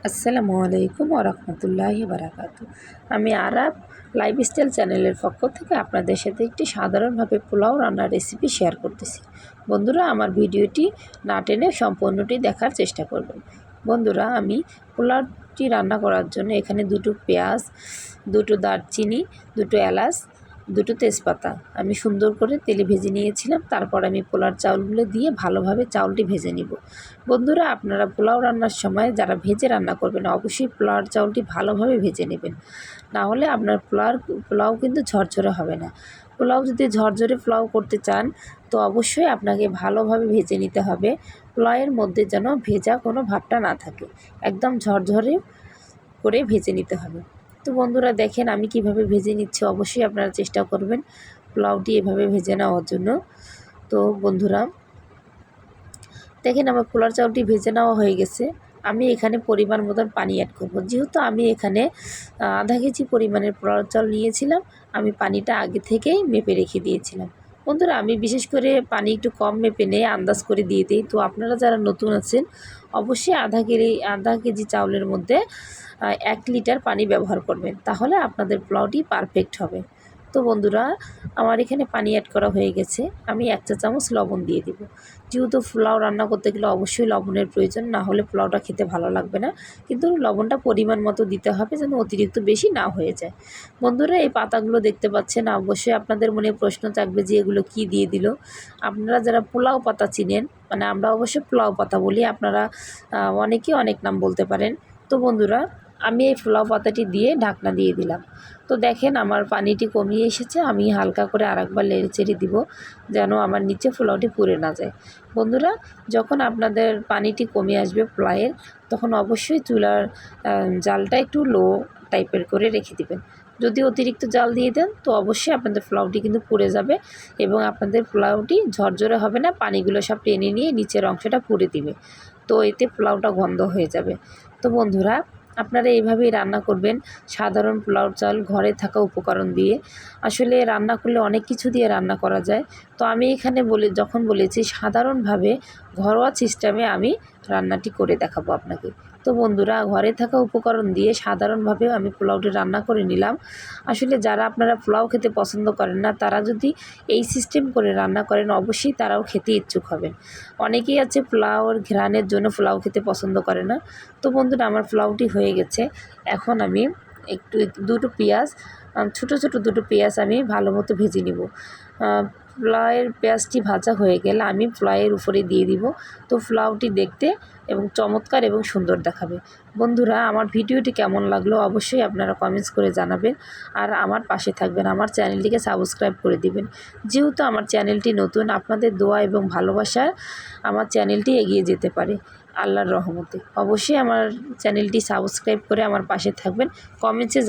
আসসালামু আলাইকুম ওয়া রাহমাতুল্লাহি ওয়া বারাকাতুহু। আমি আরাফ লাইফস্টাইল চ্যানেলের পক্ষ থেকে আপনাদের সাথে একটি সাধারণভাবে পোলাও রান্নার রেসিপি শেয়ার করতেছি। বন্ধুরা, আমার ভিডিওটি না টেনে সম্পূর্ণটি দেখার চেষ্টা করবেন। বন্ধুরা, আমি পোলাওটি রান্না করার জন্য এখানে দুটো পেঁয়াজ, দুটো দারচিনি, দুটো এলাচ, দুটো তেজপাতা আমি সুন্দর করে তেলে ভেজে নিয়েছিলাম। তারপর আমি পোলার চাউলগুলো দিয়ে ভালোভাবে চাউলটি ভেজে নিব। বন্ধুরা, আপনারা পোলাও রান্নার সময় যারা ভেজে রান্না করবেন অবশ্যই পোলাওর চাউলটি ভালোভাবে ভেজে নেবেন, না হলে আপনার পোলাও কিন্তু ঝরঝরে হবে না। পোলাও যদি ঝরঝরে পোলাও করতে চান তো অবশ্যই আপনাকে ভালোভাবে ভেজে নিতে হবে। পোলাওয়ের মধ্যে যেন ভেজা কোনো ভাবটা না থাকে, একদম ঝরঝরে করে ভেজে নিতে হবে। তো বন্ধুরা দেখেন আমি কিভাবে ভেজে নিচ্ছি, অবশ্যই আপনারা চেষ্টা করবেন পোলাওটি এভাবে ভেজে নেওয়ার জন্য। তো বন্ধুরা দেখেন আমার পোলার চাউলটি ভেজে নেওয়া হয়ে গেছে। আমি এখানে পরিমাণ মতন পানি অ্যাড করব। যেহেতু আমি এখানে আধা কেজি পরিমাণের পোলার চাল নিয়েছিলাম, আমি পানিটা আগে থেকেই মেপে রেখে দিয়েছিলাম। বন্ধুরা, আমি বিশেষ করে পানি একটু কম মেপে নিয়ে আন্দাজ করে দিয়ে দিই। তো আপনারা যারা নতুন আছেন অবশ্যই আধা কেজি চাউলের মধ্যে 1 লিটার পানি ব্যবহার করবেন, তাহলে আপনাদের পোলাওটি পারফেক্ট হবে। তো বন্ধুরা, আমার এখানে পানি অ্যাড করা হয়ে গেছে। আমি 1 চা চামচ লবণ দিয়ে দিব। যেহেতু পোলাও রান্না করতে গেলে অবশ্যই লবণের প্রয়োজন, না হলে পোলাওটা খেতে ভালো লাগবে না। কিন্তু লবণটা পরিমাণ মতো দিতে হবে, যেন অতিরিক্ত বেশি না হয়ে যায়। বন্ধুরা, এই পাতাগুলো দেখতে পাচ্ছেন, অবশ্যই আপনাদের মনে প্রশ্ন থাকবে যে এগুলো কি দিয়ে দিল। আপনারা যারা পোলাও পাতা চিনেন, মানে আমরা অবশ্যই পোলাও পাতা বলি, আপনারা অনেকেই অনেক নাম বলতে পারেন। তো বন্ধুরা, আমি এই পোলাও পাতাটি দিয়ে ঢাকনা দিয়ে দিলাম। তো দেখেন আমার পানিটি কমিয়ে এসেছে। আমি হালকা করে আরেকবার নেড়ে চেড়ে দিব, যেন আমার নিচে পোলাওটি পুড়ে না যায়। বন্ধুরা, যখন আপনাদের পানিটি কমে আসবে পোলাওয়ের, তখন অবশ্যই চুলার জালটা একটু লো টাইপের করে রেখে দিবেন। যদি অতিরিক্ত জাল দিয়ে দেন তো অবশ্যই আপনাদের পোলাওটি কিন্তু পুড়ে যাবে এবং আপনাদের পোলাওটি ঝরঝরে হবে না, পানিগুলো সব টেনে নিয়ে নিচের অংশটা পুড়ে দিবে। তো এতে পোলাওটা গন্ধ হয়ে যাবে। তো বন্ধুরা, আপনারা এইভাবেই রান্না করবেন, সাধারণ পোলাও চাল ঘরে থাকা উপকরণ দিয়ে। আসলে রান্না করলে অনেক কিছু দিয়ে রান্না করা যায়। তো আমি এখানে যখন বলেছি সাধারণভাবে ঘরোয়া সিস্টেমে আমি রান্নাটি করে দেখাবো আপনাকে। তো বন্ধুরা, ঘরে থাকা উপকরণ দিয়ে সাধারণভাবেও আমি পোলাওটি রান্না করে নিলাম। আসলে যারা আপনারা পোলাও খেতে পছন্দ করেন না, তারা যদি এই সিস্টেম করে রান্না করেন অবশ্যই তারাও খেতে ইচ্ছুক হবেন। অনেকেই আছে পোলাওর ঘ্রাণের জন্য পোলাও খেতে পছন্দ করে না। তো বন্ধুরা, আমার পোলাওটি হয়ে গেছে। এখন আমি একটু দুটো পেঁয়াজ, ছোটো ছোটো দুটো পেঁয়াজ আমি ভালো মতো ভেজে নিব। পোলাওয়ের পেঁয়াজটি ভাজা হয়ে গেলে আমি পোলাওয়ের উপরে দিয়ে দিব। তো পোলাওটি দেখতে এবং চমৎকার এবং সুন্দর দেখাবে। বন্ধুরা, আমার ভিডিওটি কেমন লাগলো অবশ্যই আপনারা কমেন্টস করে জানাবেন, আর আমার পাশে থাকবেন, আমার চ্যানেলটিকে সাবস্ক্রাইব করে দিবেন। যেহেতু আমার চ্যানেলটি নতুন, আপনাদের দোয়া এবং ভালোবাসায় আমার চ্যানেলটি এগিয়ে যেতে পারে আল্লাহর রহমতে। অবশ্যই আমার চ্যানেলটি সাবস্ক্রাইব করে আমার পাশে থাকবেন। কমেন্টসে